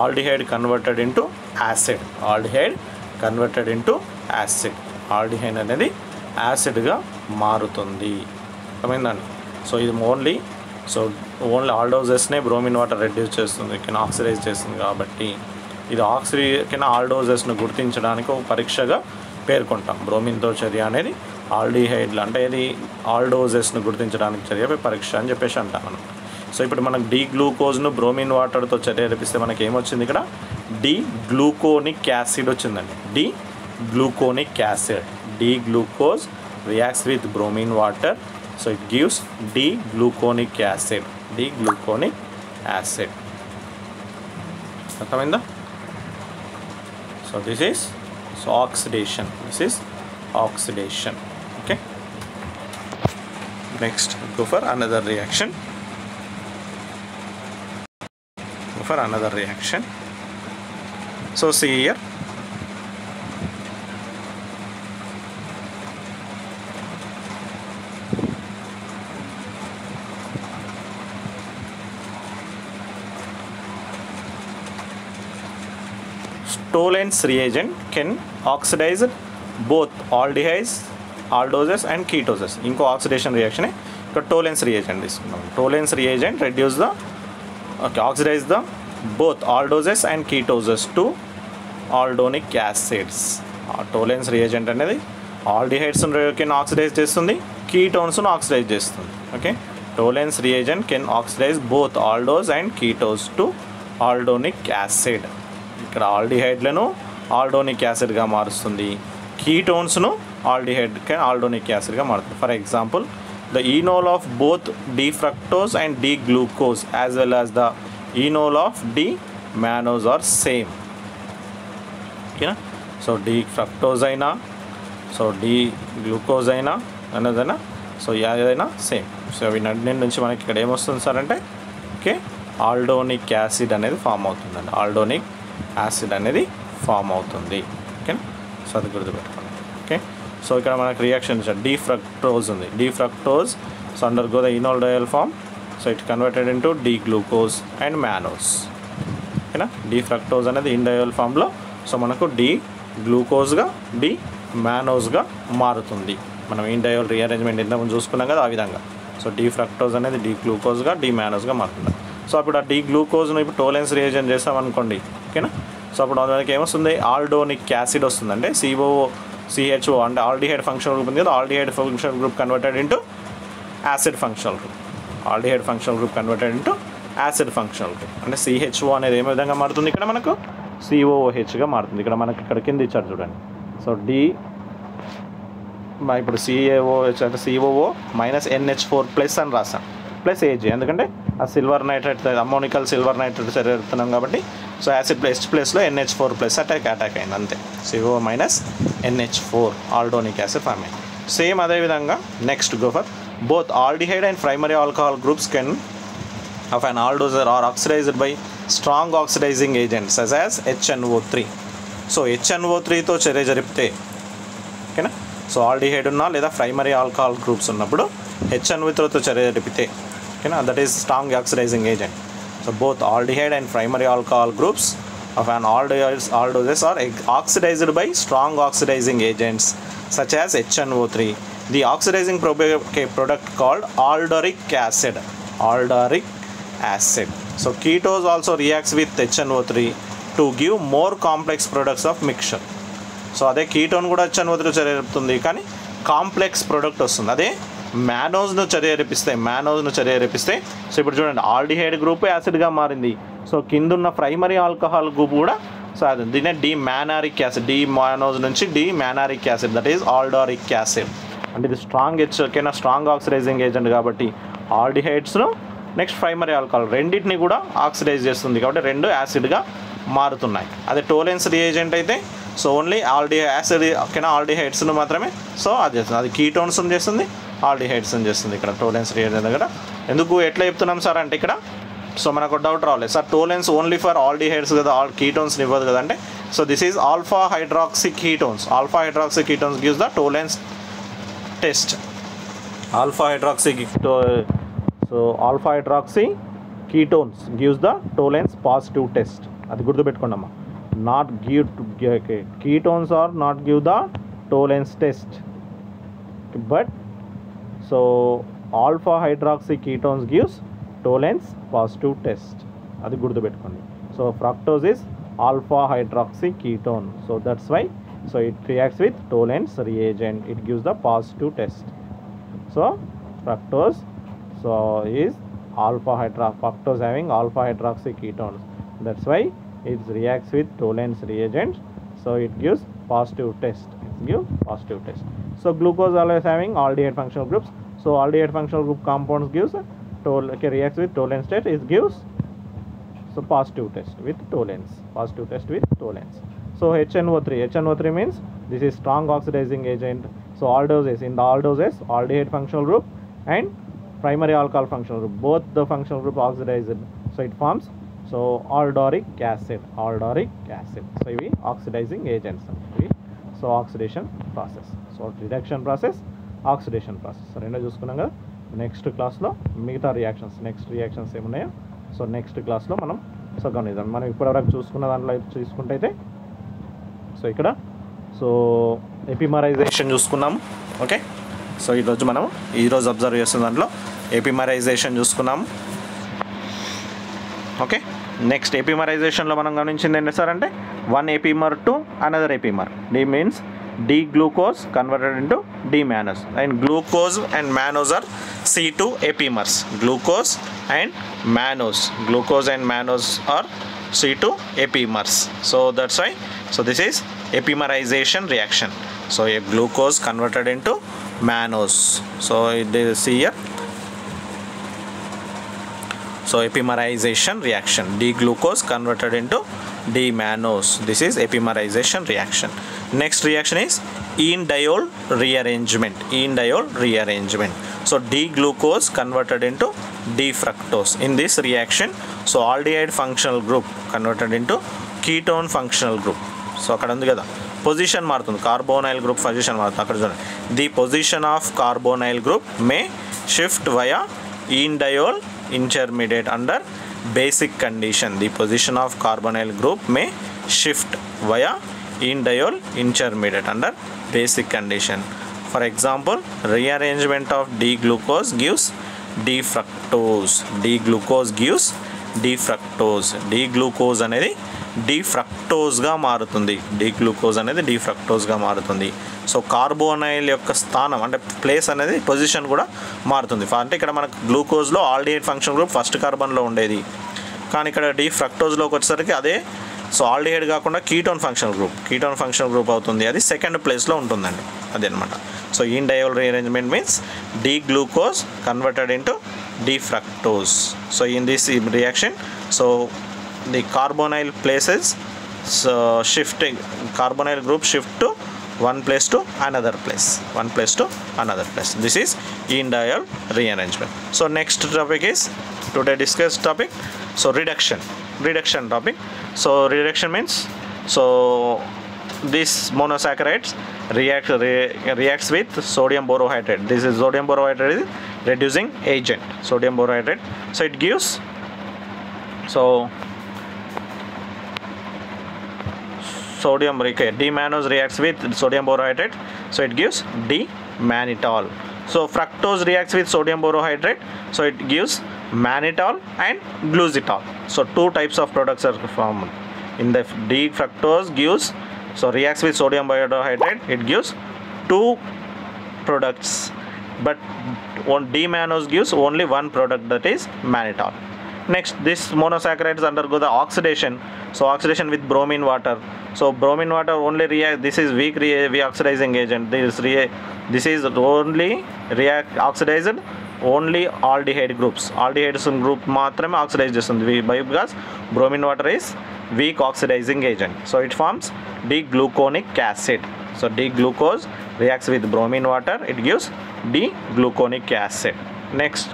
aldehyde converted into acid. Aldehyde అనేది యాసిడ్గా మారుతుంది. అర్థమైందండి. ఇది ఓన్లీ ఆల్డోజెస్నే బ్రోమిన్ వాటర్ రెడ్యూస్ చేస్తుంది, కింద ఆక్సిడైజ్ చేస్తుంది. కాబట్టి ఇది కింద ఆల్డోజెస్ను గుర్తించడానికి ఒక పరీక్షగా పేర్కొంటాం. బ్రోమిన్తో చర్య అనేది ఆల్డిహైడ్లు అంటే ఇది ఆల్డోజెస్ను గుర్తించడానికి చర్య పరీక్ష అని చెప్పేసి అంటాం మనం. ఇప్పుడు మనకు డీ గ్లూకోజ్ను బ్రోమిన్ వాటర్తో చర్య జరిపిస్తే మనకి ఏమొచ్చింది, ఇక్కడ డీ గ్లూకోనిక్ యాసిడ్ వచ్చిందండి. D glucose reacts with bromine water, so it gives D-gluconic acid. అర్థమైందా? This is oxidation. Okay, next go for another reaction. See here, Tollens reagent can oxidize both aldehydes, aldoses and ketoses. ఇంకో ఆక్సిడేషన్ రియాక్షన్ ఇక్కడ Tollens reagent తీసుకున్నాం. Tollens reagent oxidize the both aldoses and ketoses to aldonic acids. Tollens reagent అనేది ఆల్డిహైడ్స్ కెన్ ఆక్సిడైజ్ చేస్తుంది, కీటోన్స్ను ఆక్సిడైజ్ చేస్తుంది. Okay, Tollens reagent can oxidize both aldose and ketose to aldonic acid. ఇక్కడ ఆల్డిహైడ్లను ఆల్డోనిక్ యాసిడ్గా మారుస్తుంది, కీటోన్స్ను ఆల్డోనిక్ యాసిడ్గా మారుతుంది. For example, the enol of both D fructose and D glucose as well as the enol of D mannose are same. ఓకేనా? డీ ఫ్రక్టోజ్ అయినా డీ గ్లూకోజ్ అయినా అన్నదైనా ఏదైనా సేమ్. వీటి నుంచి మనకి ఇక్కడ ఏమొస్తుంది సార్ అంటే ఓకే ఆల్డోనిక్ యాసిడ్ అనేది ఫామ్ అవుతుందండి. ఆల్డోనిక్ యాసిడ్ అనేది ఫామ్ అవుతుంది. ఓకే, అది గుర్తుపెట్టుకోండి. ఓకే, ఇక్కడ మనకు రియాక్షన్ డీ ఫ్రక్టోజ్ ఉంది. D fructose undergo the enediol form, it converted into D glucose and mannose. ఓకేనా? డీ ఫ్రక్టోజ్ అనేది ఇండయోల్ ఫామ్లో మనకు డీ గ్లూకోజ్గా డీ మ్యానోస్గా మారుతుంది. మనం ఇండయోల్ రీఅరేంజ్మెంట్ ఇంతకుముందు చూసుకున్నాం కదా, ఆ విధంగా. డీ ఫ్రక్టోజ్ అనేది డీ గ్లూకోజ్గా డీ మ్యానోస్గా మారుతుంది. అప్పుడు ఆ డీ గ్లూకోజ్ను ఇప్పుడు టోలెన్స్ రియేజెంట్ చేస్తామనుకోండి. ఓకేనా? అప్పుడు మనకి ఏమొస్తుంది, ఆల్డోనిక్ యాసిడ్ వస్తుందంటే CHO అంటే ఆల్డిహైడ్ ఫంక్షనల్ గ్రూప్ ఉంది కదా, aldehyde functional group converted into acid functional group. Aldehyde functional group converted into acid functional group అంటే CHO అనేది ఏ విధంగా మారుతుంది, ఇక్కడ మనకు COOHగా మారుతుంది. ఇక్కడ మనకి ఇక్కడ కింద ఇచ్చారు చూడండి. ఇప్పుడు CaOH అంటే COO -NH4+ అని రాస్తాం, ప్లస్ Ag, ఎందుకంటే ఆ సిల్వర్ నైట్రేట్ అమ్మోనికల్ సిల్వర్ నైట్రేట్ చదువుతున్నాం కాబట్టి యాసిడ్ H+లో NH4+ అటాక్ అయింది అంతే. CO -NH4 aldonic acid form అయింది. సేమ్ అదేవిధంగా next go for both aldehyde and primary alcohol groups can of an aldose are oxidized by strong oxidizing agents such as HNO3. HNO3తో చర్య జరిపితే ఓకేనా, ఆల్డిహైడ్ ఉన్నా లేదా ప్రైమరీ ఆల్కహాల్ గ్రూప్స్ ఉన్నప్పుడు HNO3తో చర్య జరిపితే ఓకేనా, that is strong oxidizing agent. So both aldehyde and primary alcohol groups of an aldoses are oxidized by strong oxidizing agents such as HNO3. The oxidizing product called aldaric acid. Aldaric acid. So ketose also reacts with HNO3 to give more complex products of mixture. So అదే కీటోన్ కూడా HNO3 చర్య జరుపుతుంది, కానీ కాంప్లెక్స్ ప్రోడక్ట్ వస్తుంది. అదే మ్యానోజ్ను చర్య జరిపిస్తే సో ఇప్పుడు చూడండి ఆల్డిహైడ్ గ్రూప్ యాసిడ్గా మారింది. సో కిందున్న ప్రైమరీ ఆల్కహాల్ గ్రూప్ కూడా సో అది దీనే డిమానారిక్ యాసిడ్, డిమానోజ్ నుంచి డిమానారిక్ యాసిడ్, దట్ ఈజ్ ఆల్డారిక్ యాసిడ్. అంటే ఇది స్ట్రాంగ్ ఆక్సిడైజింగ్ ఏజెంట్ కాబట్టి ఆల్డిహైడ్స్ను నెక్స్ట్ ప్రైమరీ ఆల్కహాల్ రెండింటిని కూడా ఆక్సిడైజ్ చేస్తుంది కాబట్టి రెండు యాసిడ్గా మారుతున్నాయి. అదే టోలెన్స్ రియేజెంట్ అయితే సో ఓన్లీ ఆల్డిహైడ్స్ను మాత్రమే సో అది చేస్తుంది, అది కీటోన్స్ని చేస్తుంది, ఆల్డిహైడ్స్ని చేస్తుంది. ఇక్కడ టోలెన్స్ రియేజెంట్ దగ్గర ఎందుకు ఎట్లా చెప్తున్నాం సార్ అంటే ఇక్కడ సో మనకు డౌట్ రాలేదు సార్, టోలెన్స్ ఓన్లీ ఫర్ ఆల్డిహైడ్స్ కదా, కీటోన్స్ని ఇవ్వదు కదా అంటే so this is alpha hydroxy ketones gives the టోలెన్స్ test. Alpha hydroxy ketones gives the Tollens positive test. అది గుర్తుపెట్టుకోండి అమ్మా. Ketones are not give the Tollens test, but so alpha hydroxy ketones gives Tollens positive test. అది గుర్తుపెట్టుకోండి. So fructose is alpha hydroxy ketone, so that's why so it reacts with Tollens reagent, it gives the positive test. So fructose so is fructose having alpha hydroxy ketones, that's why it reacts with Tollens reagent, so it gives positive test. So glucose always having aldehyde functional groups, so aldehyde functional group compounds gives reacts with Tollens test, it gives so positive test with Tollens. So HNO3 means this is strong oxidizing agent. So aldoses, in the aldoses aldehyde functional group and primary alcohol functional group, both the functional group oxidized, so it forms so aldaric acid. So ivi oxidizing agents, so oxidation process, so reduction process, oxidation process. So rendu chusukunnam kada. Next క్లాస్లో మిగతా నెక్స్ట్ రియాక్షన్స్ ఏమున్నాయో సో నెక్స్ట్ క్లాస్లో మనం సో గమనిద్దాం. మనం ఇప్పటివరకు చూసుకున్న దాంట్లో చూసుకుంటే అయితే సో ఇక్కడ సో ఎపిమరైజేషన్ చూసుకున్నాము. ఓకే, సో ఈరోజు అబ్జర్వ్ చేస్తున్న దాంట్లో ఎపిమరైజేషన్ చూసుకున్నాము. ఓకే, నెక్స్ట్ ఎపిమరైజేషన్లో మనం గమనించింది ఏంటి సార్ అంటే one epimer to another epimer. D means D-glucose converted into D-mannose, and glucose and mannose are C2 epimers. Glucose and mannose are C2 epimers. So that's why so this is epimerization reaction. So a glucose converted into mannose. So they see here. So epimerization reaction, D-glucose converted into D-mannose. This is epimerization reaction. Next reaction is enediol rearrangement. So D-glucose converted into D-fructose. In this reaction, so aldehyde functional group converted into ketone functional group. So akkada undi kada position marutundi, carbonyl group position marutundi. Akkada chudandi, the position of carbonyl group may shift via enediol intermediate under basic condition. The position of carbonyl group may shift via enediol intermediate under basic condition. For example, rearrangement of D-glucose gives D-fructose. D-glucose అనేది D-fructoseగా మారుతుంది. సో కార్బోనైల్ యొక్క స్థానం అంటే ప్లేస్ అనేది పొజిషన్ కూడా మారుతుంది. అంటే ఇక్కడ మనకు గ్లూకోజ్లో ఆల్డిహైడ్ ఫంక్షన్ గ్రూప్ ఫస్ట్ కార్బన్లో ఉండేది, కానీ ఇక్కడ D-ఫ్రక్టోజ్లోకి వచ్చేసరికి అదే సో ఆల్డిహైడ్ కాకుండా కీటోన్ ఫంక్షనల్ గ్రూప్ అవుతుంది, అది సెకండ్ ప్లేస్లో ఉంటుందండి. అదే అనమాట. So enediol rearrangement means D-glucose converted into D-fructose. So in this reaction, so the carbonyl places so shifting, carbonyl group shift to one place to another place. This is enediol rearrangement. So next topic is today discussed topic, so reduction topic. So reduction means so this monosaccharides reacts with sodium borohydrate. This is sodium borohydrate is reducing agent, sodium borohydrate. So it gives, so sodium D-mannose reacts with sodium borohydrate, so it gives D-mannitol. So fructose reacts with sodium borohydrate, so it gives mannitol and glucitol. So two types of products are formed. In the D-fructose gives, so reacts with sodium borohydrate, it gives two products, but D-mannose gives only one product, that is mannitol. Next, this monosaccharides undergo the oxidation. So oxidation with bromine water. So bromine water only react. This is weak oxidizing agent. This is only oxidized only aldehyde groups. Aldehydes group మాత్రమే oxidize చేస్తుంది because bromine water is weak oxidizing agent. So it forms D-gluconic acid. So D-glucose reacts with bromine water. It gives D-gluconic acid. Next.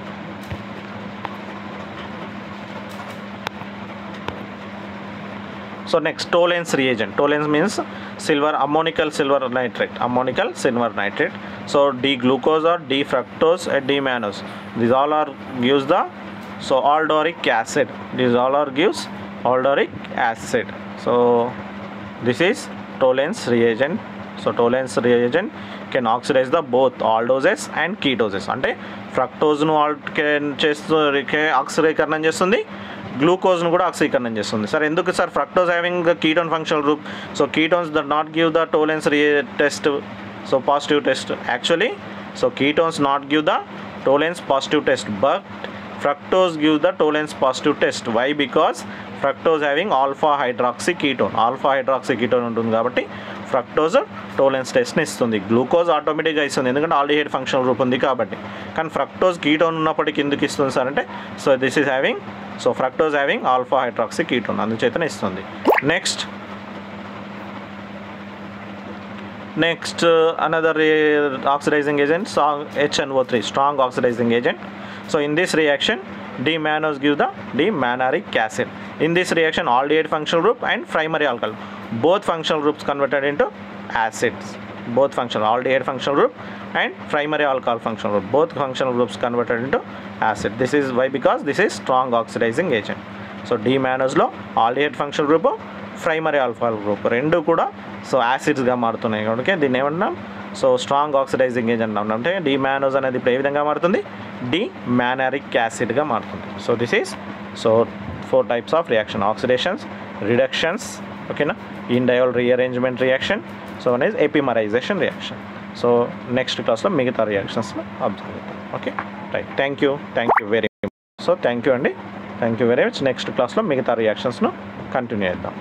So next, Tollens reagent. Tollens means ammonical silver nitrate. So D-glucose or D-fructose and D-mannose. These all are gives the aldoric acid. These all are gives aldoric acid. So this is Tollens reagent. So Tollens reagent can oxidize the both aldoses and ketoses. అంటే ఫ్రక్టోజ్ ను ఆక్సిడీకరణం చేస్తుంది, గ్లూకోజ్ ను కూడా ఆక్సిడీకరణం చేస్తుంది. సార్ ఎందుకు sir fructose having ketone functional group, so ketones does not give the Tollens test, so positive test actually. So ketones not give the Tollens positive test, but fructose gives the Tollens positive test. Why? Because fructose having alpha hydroxy ketone ఉంటుంది కాబట్టి ఫ్రక్టోజ్ టోలెన్స్ టెస్ట్ని ఇస్తుంది. గ్లూకోజ్ ఆటోమేటిక్గా ఇస్తుంది ఎందుకంటే ఆల్డిహైడ్ ఫంక్షనల్ గ్రూప్ ఉంది కాబట్టి. కానీ ఫ్రక్టోజ్ కీటోన్ ఉన్నప్పటికీ ఎందుకు ఇస్తుంది సార్ అంటే, so this is having, so fructose having alpha hydroxy ketone, అందుచేతనే ఇస్తుంది. Next another oxidizing agent, HNO3, strong oxidizing agent. So in this reaction, D-mannose gives the D-mannaric acid. In this reaction, aldehyde functional group and primary alcohol, both functional groups converted into acids. Both functional aldehyde functional group and primary alcohol functional group, both functional groups converted into acid. This is why, because this is strong oxidizing agent. So D-mannose లో aldehyde functional group, primary alcohol group రెండు కూడా సో యాసిడ్స్గా మారుతున్నాయి. ఓకే, దీన్ని ఏమంటున్నాం, సో స్ట్రాంగ్ ఆక్సిడైజింగ్ ఏజెంట్ అన్నాం. అంటే D-mannose అనేది ఇప్పుడు ఏ విధంగా మారుతుంది, D-mannaric యాసిడ్గా మారుతుంది. So this is, so 4 types of reaction: oxidations, reductions, ఓకేనా, enediol rearrangement reaction, so one is epimerization reaction. So next క్లాస్లో మిగతా రియాక్షన్స్లో అబ్జర్వ్ చేద్దాం. Okay, right, thank you very much. So thank you అండి, thank you very much. Next క్లాస్లో మిగతా రియాక్షన్స్ను కంటిన్యూ చేద్దాం.